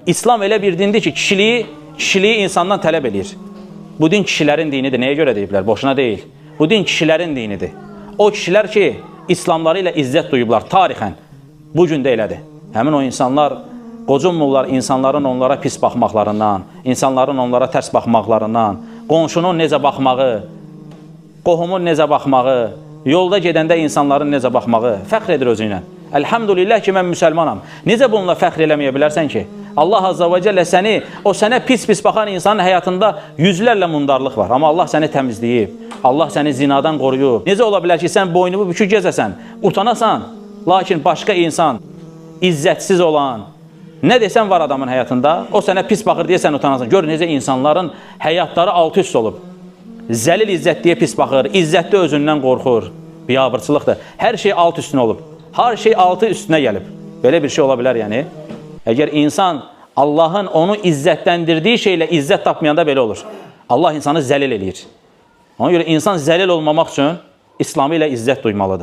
İslam elə bir dindir ki, kişiliyi insandan tələb edir. Bu din kişilərin dinidir. Nəyə görə deyiblər? Boşuna deyil. Bu din kişilərin dinidir. O kişilər ki, İslamları ilə izzət duyublar tarixən, bu gün də elədir. Həmin o insanlar qocunmurlar insanların onlara pis baxmaqlarından, insanların onlara tərs baxmaqlarından, qonşunun necə baxmağı, qohumun necə baxmağı, yolda gedəndə insanların necə baxmağı, fəxr edir özü ilə. Əlhamdülillah ki, mən müsəlmanam. Necə bununla fəxr eləməyə bilərsən ki? Allah Azza və Cəllə sənə pis-pis baxan insanın həyatında yüzlərlə mundarlıq var. Amma Allah səni təmizləyib, Allah səni zinadan qoruyub. Necə ola bilər ki, sən boynumu bükük gəzəsən, utanasan, lakin başqa insan, izzətsiz olan, nə desən var adamın həyatında, o sənə pis baxır deyə sən utanasan. Gör necə insanların həyatları alt-üst olub. Zəlil izzətliyə pis baxır, izzətli özündən qorxur. Biabırçılıqdır. Hər şey alt üstünə olub. Hər şey altı üstünə gəlib. Belə bir şey ola bilər yəni. Əgər insan Allahın onu izzətləndirdiyi şeylə izzət tapmayanda belə olur. Allah insanı zəlil eləyir. Ona görə insan zəlil olmamaq üçün İslamı ilə izzət duymalıdır.